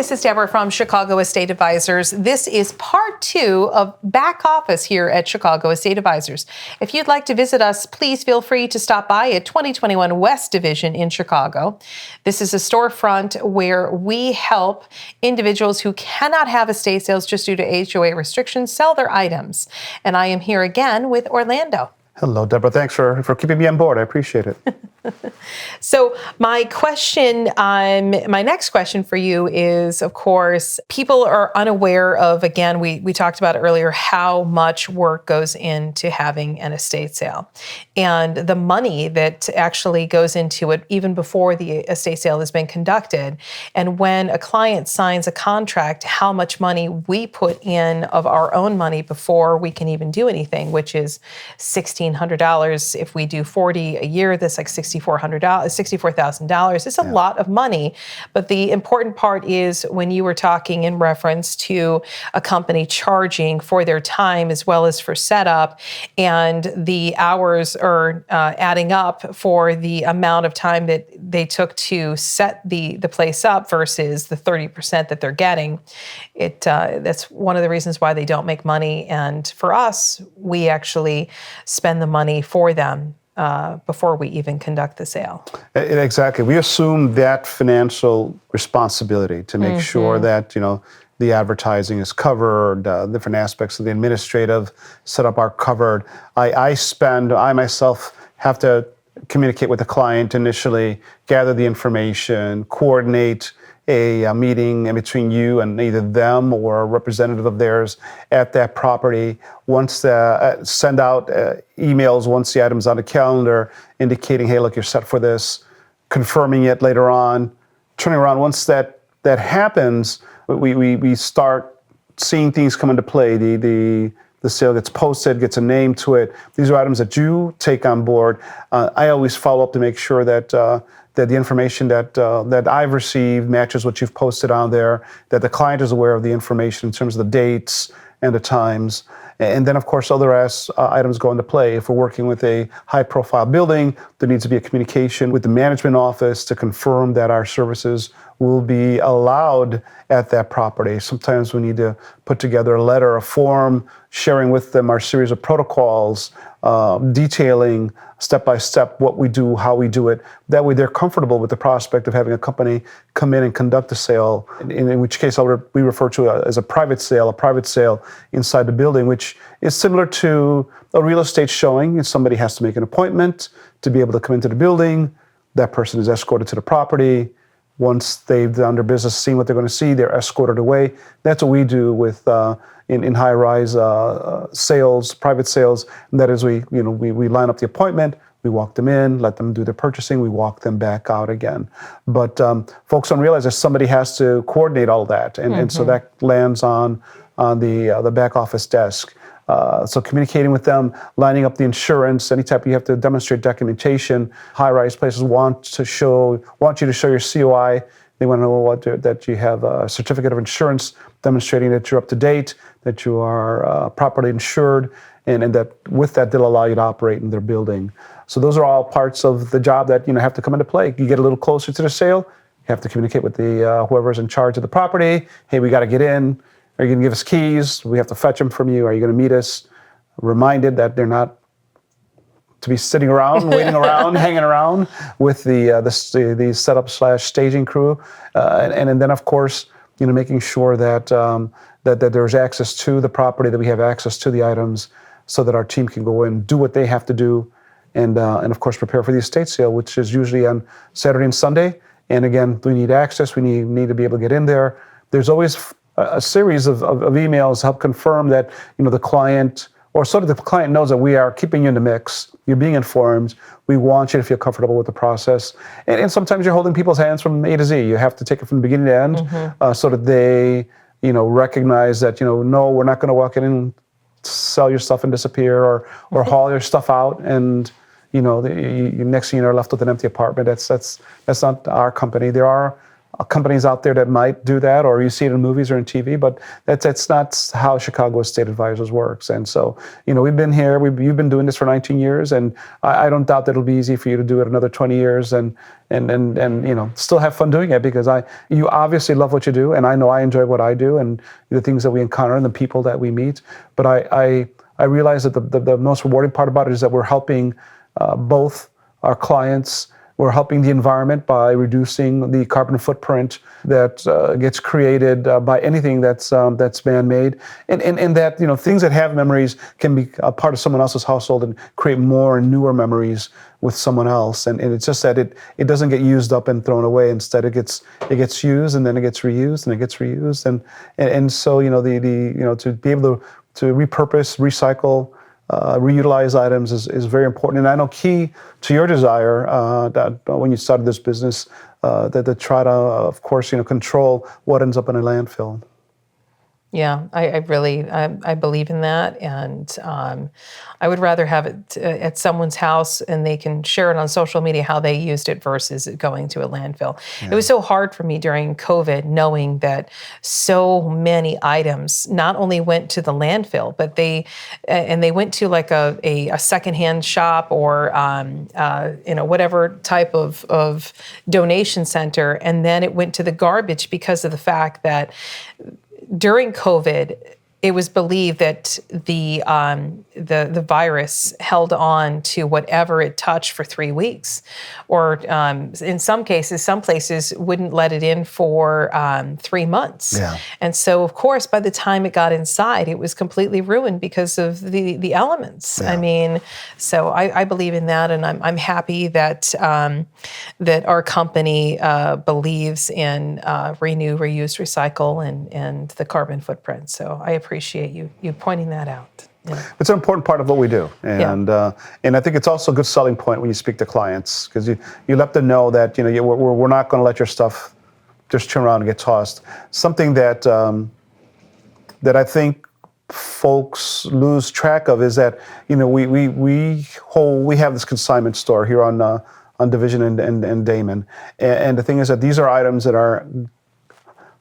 this is Deborah from Chicago Estate Advisors. This is part 2 of back office here at Chicago Estate Advisors. If you'd like to visit us, please feel free to stop by at 2021 West Division in Chicago. This is a storefront where we help individuals who cannot have estate sales just due to HOA restrictions sell their items. And I am here again with Orlando. Hello, Deborah. Thanks for keeping me on board. I appreciate it. So my next question for you is, of course, people are unaware of, again, we talked about earlier, how much work goes into having an estate sale and the money that actually goes into it even before the estate sale has been conducted. And when a client signs a contract, how much money we put in of our own money before we can even do anything, which is $1,600. If we do 40 a year, that's like $64,000. It's a lot of money. But the important part is when you were talking in reference to a company charging for their time as well as for setup, and the hours are adding up for the amount of time that they took to set the place up versus the 30% that they're getting. That's one of the reasons why they don't make money. And for us, we actually spend the money for them before we even conduct the sale. Exactly. We assume that financial responsibility to make sure that, the advertising is covered, different aspects of the administrative setup are covered. I myself have to communicate with the client initially, gather the information, coordinate a meeting in between you and either them or a representative of theirs at that property. Once send out emails once the item's on the calendar, indicating, hey, look, you're set for this, confirming it later on, turning around. Once that happens, we start seeing things come into play. The sale gets posted, gets a name to it. These are items that you take on board. I always follow up to make sure that the information that I've received matches what you've posted on there, that the client is aware of the information in terms of the dates and the times. And then, of course, other items go into play. If we're working with a high-profile building, there needs to be a communication with the management office to confirm that our services will be allowed at that property. Sometimes we need to put together a letter, a form, sharing with them our series of protocols, detailing step-by-step what we do, how we do it. That way they're comfortable with the prospect of having a company come in and conduct a sale, in which case we refer to as a private sale inside the building, which is similar to a real estate showing. Somebody has to make an appointment to be able to come into the building. That person is escorted to the property. Once they've done their business, seen what they're going to see, they're escorted away. That's what we do with in high-rise sales, private sales. And that is we line up the appointment, we walk them in, let them do their purchasing, we walk them back out again. But folks don't realize that somebody has to coordinate all that, and so that lands on the back office desk. So communicating with them, lining up the insurance, any type you have to demonstrate documentation. High-rise places want you to show your COI. They want to know that you have a certificate of insurance demonstrating that you're up to date, that you are properly insured, and that with that they'll allow you to operate in their building. So those are all parts of the job that have to come into play. You get a little closer to the sale, you have to communicate with the whoever's in charge of the property. Hey, we got to get in. Are you going to give us keys? We have to fetch them from you. Are you going to meet us? Reminded that they're not to be sitting around, waiting around, hanging around with the setup / staging crew, and then of course making sure that there's access to the property, that we have access to the items, so that our team can go in, do what they have to do, and of course prepare for the estate sale, which is usually on Saturday and Sunday. And again, we need access. We need to be able to get in there. There's always a series of emails help confirm that the client, or sort of the client knows that we are keeping you in the mix. You're being informed. We want you to feel comfortable with the process. And sometimes you're holding people's hands from A to Z. You have to take it from the beginning to end, so that they recognize that no, we're not going to walk in and sell your stuff and disappear, or haul your stuff out and you next thing you're left with an empty apartment. That's not our company. There are companies out there that might do that, or you see it in movies or in TV, but that's not how Chicago Estate Advisors works. And so, we've been here, you've been doing this for 19 years, and I don't doubt that it'll be easy for you to do it another 20 years and still have fun doing it, because you obviously love what you do, and I know I enjoy what I do and the things that we encounter and the people that we meet. But I realize that the most rewarding part about it is that we're helping both our clients. We're helping the environment by reducing the carbon footprint that gets created by anything that's man-made, and that things that have memories can be a part of someone else's household and create more and newer memories with someone else. And it's just that it doesn't get used up and thrown away. Instead, it gets used, and then it gets reused, and it gets reused, and so to be able to repurpose, recycle, reutilize items is very important. And I know key to your desire that when you started this business, that to try to, of course, control what ends up in a landfill. Yeah, I really believe in that, and I would rather have it at someone's house and they can share it on social media how they used it versus it going to a landfill. Yeah. It was so hard for me during COVID, knowing that so many items not only went to the landfill, but they went to like a secondhand shop or whatever type of donation center, and then it went to the garbage because of the fact that during COVID, it was believed that the virus held on to whatever it touched for 3 weeks, or in some places wouldn't let it in for 3 months. Yeah. And so, of course, by the time it got inside, it was completely ruined because of the elements. Yeah. I mean, so I believe in that, and I'm happy that that our company believes in renew, reuse, recycle, and the carbon footprint. So I appreciate you pointing that out. Yeah. It's an important part of what we do, and I think it's also a good selling point when you speak to clients, because you let them know that we're not going to let your stuff just turn around and get tossed. Something that I think folks lose track of is that we have this consignment store here on Division and Damon, and the thing is that these are items that are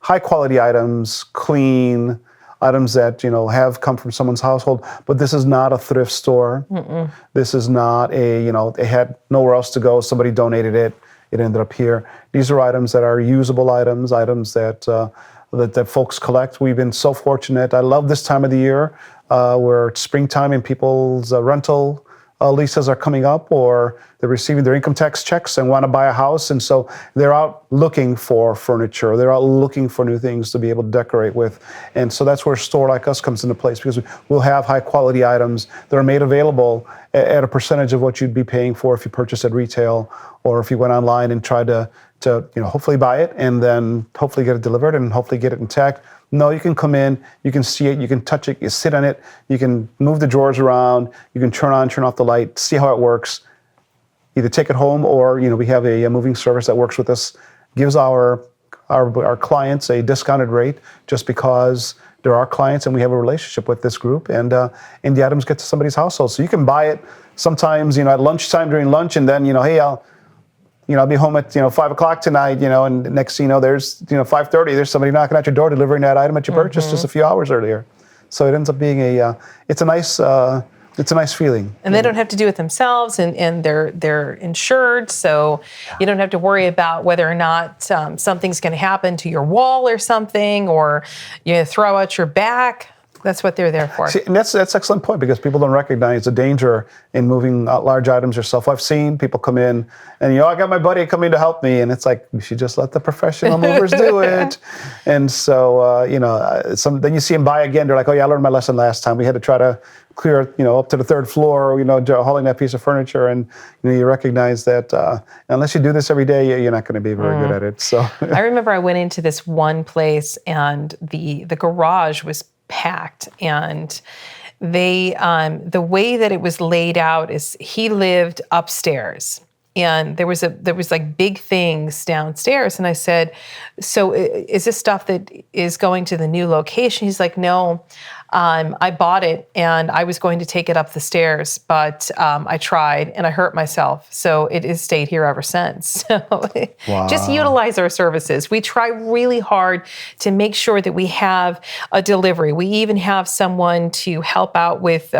high quality items, clean items that have come from someone's household. But this is not a thrift store. Mm-mm. This is not they had nowhere else to go. Somebody donated it. It ended up here. These are items that are usable items that folks collect. We've been so fortunate. I love this time of the year where it's springtime and people's rental leases are coming up, or they're receiving their income tax checks and want to buy a house. And so they're out looking for furniture. They're out looking for new things to be able to decorate with. And so that's where a store like us comes into place, because we'll have high quality items that are made available at a percentage of what you'd be paying for if you purchase at retail, or if you went online and tried to hopefully buy it and then hopefully get it delivered and hopefully get it intact. No, you can come in, you can see it, you can touch it, you sit on it, you can move the drawers around, you can turn on, turn off the light, see how it works. Either take it home, or we have a moving service that works with us, gives our clients a discounted rate just because they're our clients and we have a relationship with this group, and the items get to somebody's household. So you can buy it sometimes at lunchtime during lunch, and then hey, I'll be home at 5 o'clock tonight, and next thing you know, there's 5:30, there's somebody knocking at your door delivering that item that you purchased just a few hours earlier. So it ends up being it's a nice feeling. And they don't have to do it themselves, and they're insured, so you don't have to worry about whether or not something's going to happen to your wall or something, or throw out your back. That's what they're there for. See, and that's an excellent point, because people don't recognize the danger in moving large items yourself. I've seen people come in and, I got my buddy coming to help me, and it's like, you should just let the professional movers do it. And so, then you see them buy again. They're like, oh yeah, I learned my lesson last time. We had to try to clear, up to the third floor, hauling that piece of furniture, and you recognize that unless you do this every day, you're not going to be very good at it. So I remember I went into this one place, and the garage was packed, and they the way that it was laid out is he lived upstairs, and there was like big things downstairs, and I said, so is this stuff that is going to the new location? He's like, no, I bought it and I was going to take it up the stairs, but I tried and I hurt myself. So it has stayed here ever since. So just Wow. utilize our services. We try really hard to make sure that we have a delivery. We even have someone to help out with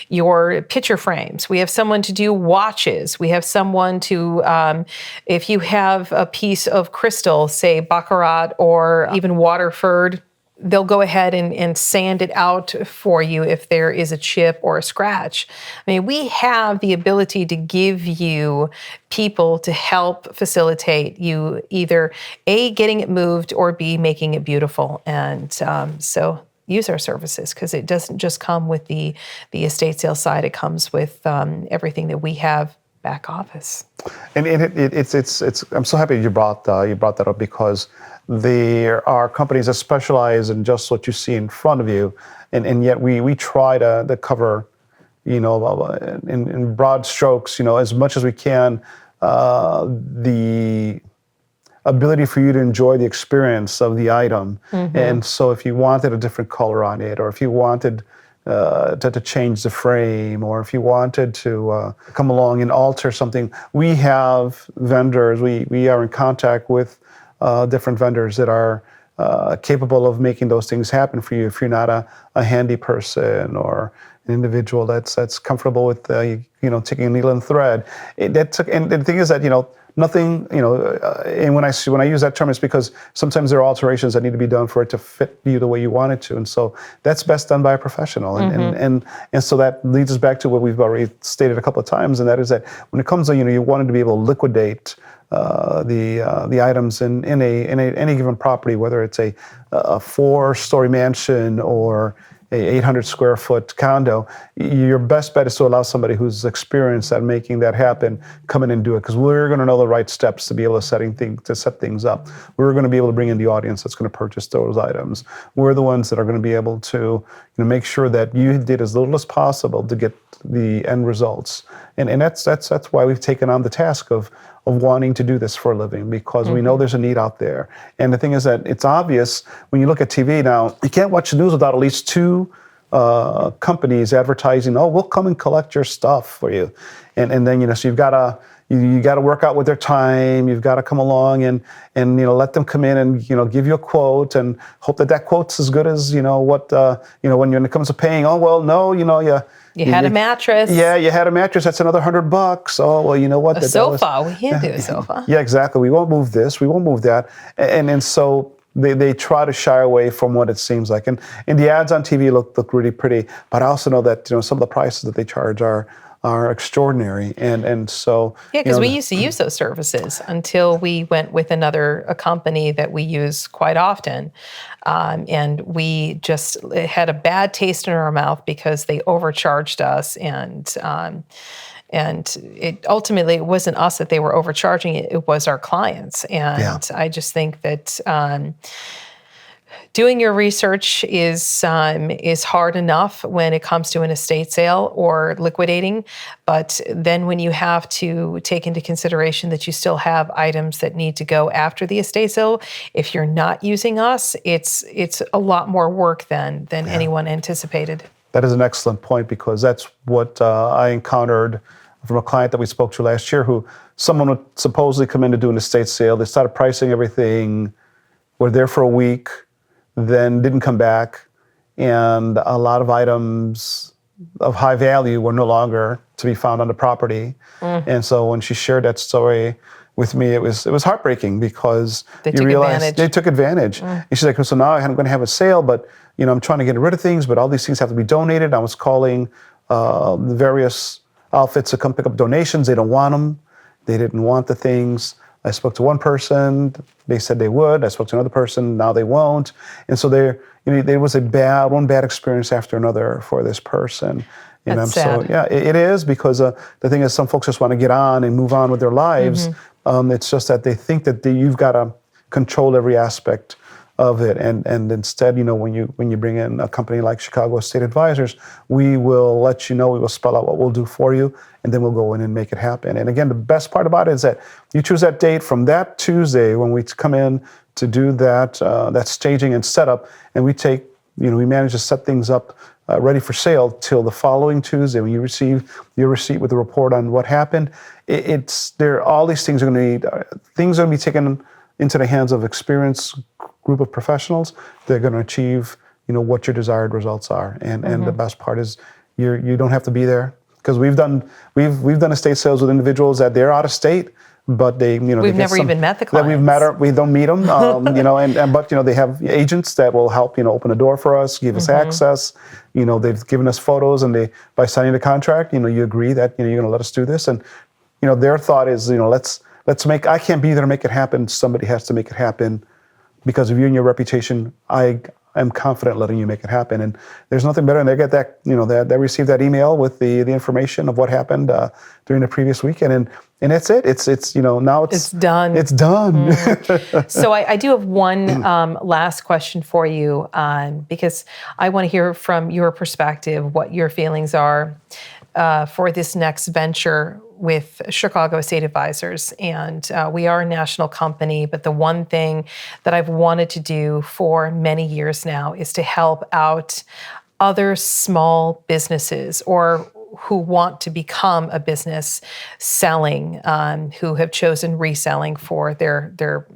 your picture frames. We have someone to do watches. We have someone to, if you have a piece of crystal, say Baccarat or even Waterford, they'll go ahead and sand it out for you if there is a chip or a scratch. I mean, we have the ability to give you people to help facilitate you either A, getting it moved, or B, making it beautiful. And so use our services, because it doesn't just come with the estate sale side, it comes with everything that we have back office. And it's I'm so happy you brought that up, because there are companies that specialize in just what you see in front of you, and yet we try to cover, in broad strokes, as much as we can, the ability for you to enjoy the experience of the item. And so if you wanted a different color on it, or if you wanted to change the frame, or if you wanted to come along and alter something, we have vendors. We are in contact with different vendors that are capable of making those things happen for you. If you're not a handy person, or an individual that's comfortable with taking a needle and thread, and the thing is that nothing, and when I use that term, it's because sometimes there are alterations that need to be done for it to fit you the way you want it to, and so that's best done by a professional. And so that leads us back to what we've already stated a couple of times, and that is that when it comes to you wanted to be able to liquidate the items in any given property, whether it's a 4-story mansion or a 800 square foot condo, your best bet is to allow somebody who's experienced at making that happen come in and do it, because we're going to know the right steps to be able to set things up. We're going to be able to bring in the audience that's going to purchase those items. We're the ones that are going to be able to make sure that you did as little as possible to get the end results. And that's why we've taken on the task of wanting to do this for a living, because we know there's a need out there. And the thing is that it's obvious when you look at TV now, you can't watch the news without at least 2 companies advertising, "Oh, we'll come and collect your stuff for you." And then so you've got to work out with their time. You've got to come along and let them come in and give you a quote, and hope that quote's as good as what when it comes to paying. Oh, well, no, You had a mattress. Yeah, you had a mattress. That's another $100. Oh, well, you know what? A sofa. We can't do a sofa. Yeah, exactly. We won't move this. We won't move that. And so they try to shy away from what it seems like. And the ads on TV look really pretty. But I also know that some of the prices that they charge are extraordinary. And so yeah, because we used to use those services until we went with a company that we use quite often. And we just had a bad taste in our mouth because they overcharged us, and it ultimately, it wasn't us that they were overcharging, it was our clients. And I just think that doing your research is hard enough when it comes to an estate sale or liquidating, but then when you have to take into consideration that you still have items that need to go after the estate sale, if you're not using us, it's a lot more work than anyone anticipated. That is an excellent point, because that's what I encountered from a client that we spoke to last year, who someone would supposedly come in to do an estate sale. They started pricing everything, were there for a week, then didn't come back, and a lot of items of high value were no longer to be found on the property. And so when she shared that story with me, it was heartbreaking, because you realize they took advantage. And she's like, so now I'm going to have a sale, but I'm trying to get rid of things, but all these things have to be donated. I was calling the various outfits to come pick up donations. They don't want them. They didn't want the things. I spoke to one person, they said they would. I spoke to another person, now they won't. And so there was one bad experience after another for this person. And That's sad. So, yeah, it is, because the thing is, some folks just want to get on and move on with their lives. It's just that they think that you've got to control every aspect of it, and instead, when you bring in a company like Chicago Estate Advisors, we will let you know, we will spell out what we'll do for you, and then we'll go in and make it happen. And again, the best part about it is that you choose that date from that Tuesday when we come in to do that staging and setup, and we take we manage to set things up ready for sale till the following Tuesday when you receive your receipt with a report on what happened. All these things are going to be taken into the hands of experienced group of professionals. They're going to achieve what your desired results are. And the best part is you don't have to be there, because we've done estate sales with individuals that they're out of state, but we've never even met the clients. We don't meet them, but they have agents that will help open a door for us, give us access. They've given us photos, and by signing the contract, you agree that you're going to let us do this, and their thought is let's make. I can't be there to make it happen. Somebody has to make it happen, because of you and your reputation. I'm confident letting you make it happen, and there's nothing better. And they get that, they receive that email with the information of what happened during the previous weekend, and that's it. It's now it's done. It's done. So I do have one last question for you, because I want to hear from your perspective what your feelings are for this next venture with Chicago Estate Advisors. And we are a national company, but the one thing that I've wanted to do for many years now is to help out other small businesses or who want to become a business selling, who have chosen reselling for their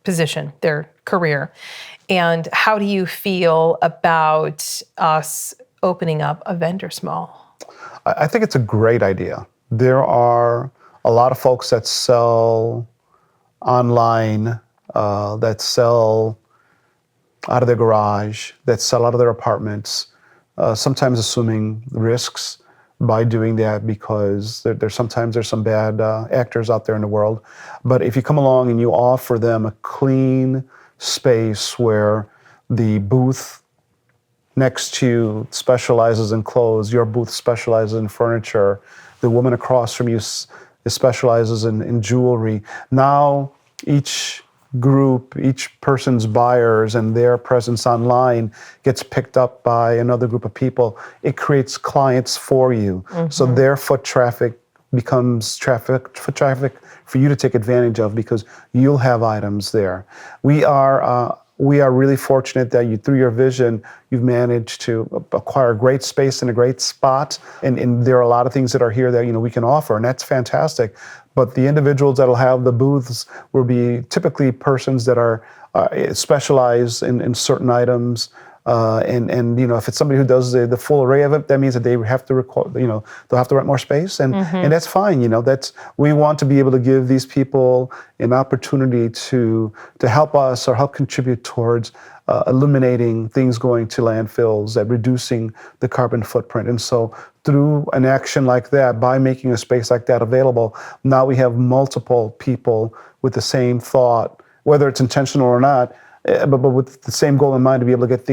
position, their career. And how do you feel about us opening up a vendor small? I think it's a great idea. There are a lot of folks that sell online, that sell out of their garage, that sell out of their apartments, sometimes assuming risks by doing that, because there's some bad actors out there in the world. But if you come along and you offer them a clean space where the booth next to you specializes in clothes, your booth specializes in furniture, the woman across from you specializes in jewelry. Now each person's buyers and their presence online gets picked up by another group of people. It creates clients for you. So their foot traffic becomes foot traffic for you to take advantage of, because you'll have items there. We are really fortunate that through your vision, you've managed to acquire a great space in a great spot. And there are a lot of things that are here that we can offer, and that's fantastic. But the individuals that'll have the booths will be typically persons that are specialized in certain items. And if it's somebody who does the full array of it, that means that they have to record, they'll have to rent more space, and that's fine. We want to be able to give these people an opportunity to help us or help contribute towards eliminating things going to landfills, at reducing the carbon footprint. And so through an action like that, by making a space like that available, now we have multiple people with the same thought, whether it's intentional or not, but with the same goal in mind, to be able to get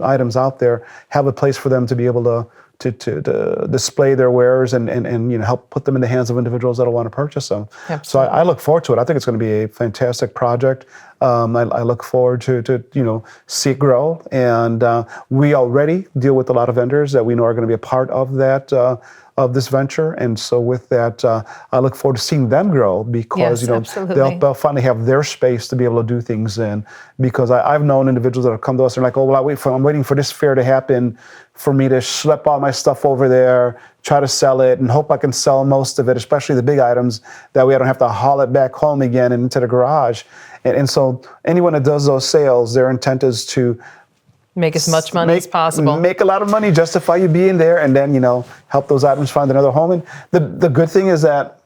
items out there, have a place for them to be able to display their wares and help put them in the hands of individuals that will want to purchase them. Absolutely. So I look forward to it. I think it's going to be a fantastic project. I look forward to see it grow, and we already deal with a lot of vendors that we know are going to be a part of that. Of this venture, and so with that, I look forward to seeing them grow, because they'll finally have their space to be able to do things in. Because I've known individuals that have come to us and are like, oh, well, I'm waiting for this fair to happen for me to schlep all my stuff over there, try to sell it, and hope I can sell most of it, especially the big items, that way I don't have to haul it back home again and into the garage. And so anyone that does those sales, their intent is to make as much money as possible. Make a lot of money, justify you being there, and then, help those items find another home. And the good thing is that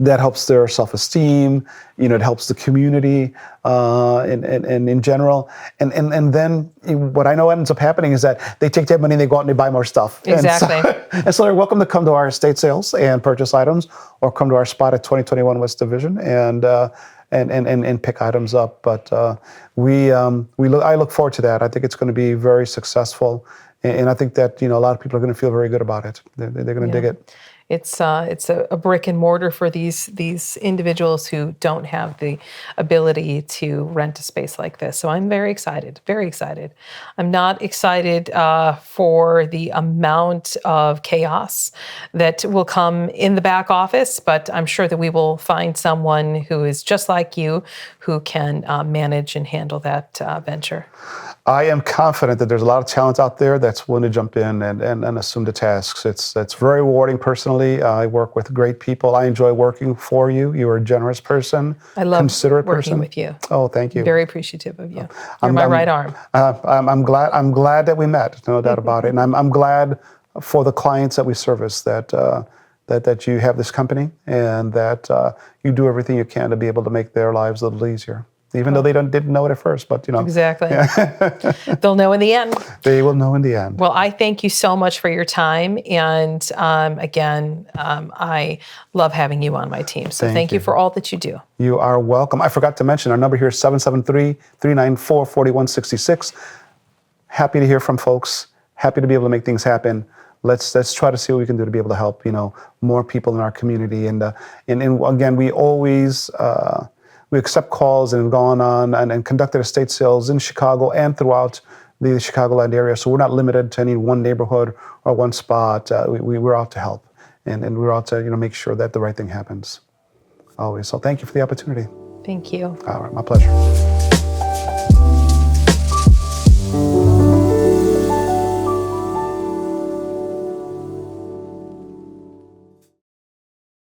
helps their self-esteem, it helps the community, and in general. And then what I know ends up happening is that they take that money and they go out and they buy more stuff. Exactly. And so they're welcome to come to our estate sales and purchase items, or come to our spot at 2021 West Division and pick items up. But I look forward to that. I think it's going to be very successful, and I think that a lot of people are going to feel very good about it. They're going to dig it. It's a brick and mortar for these individuals who don't have the ability to rent a space like this. So I'm very excited, very excited. I'm not excited for the amount of chaos that will come in the back office, but I'm sure that we will find someone who is just like you, who can manage and handle that venture. I am confident that there's a lot of talent out there that's willing to jump in and assume the tasks. It's very rewarding personally. I work with great people. I enjoy working for you. You're a generous person, I love considerate working person. with you. Oh, thank you. Very appreciative of you. You're my right arm. I'm glad that we met. No doubt about it. And I'm glad for the clients that we service that you have this company and that you do everything you can to be able to make their lives a little easier. Even though they didn't know it at first, but Exactly. They'll know in the end. They will know in the end. Well, I thank you so much for your time. And again, I love having you on my team. So thank you for all that you do. You are welcome. I forgot to mention our number here is 773-394-4166. Happy to hear from folks. Happy to be able to make things happen. Let's try to see what we can do to be able to help more people in our community. And again, we always we accept calls and have gone on and conducted estate sales in Chicago and throughout the Chicagoland area. So we're not limited to any one neighborhood or one spot. We're out to help, and we're out to make sure that the right thing happens always. So thank you for the opportunity. Thank you. All right, my pleasure.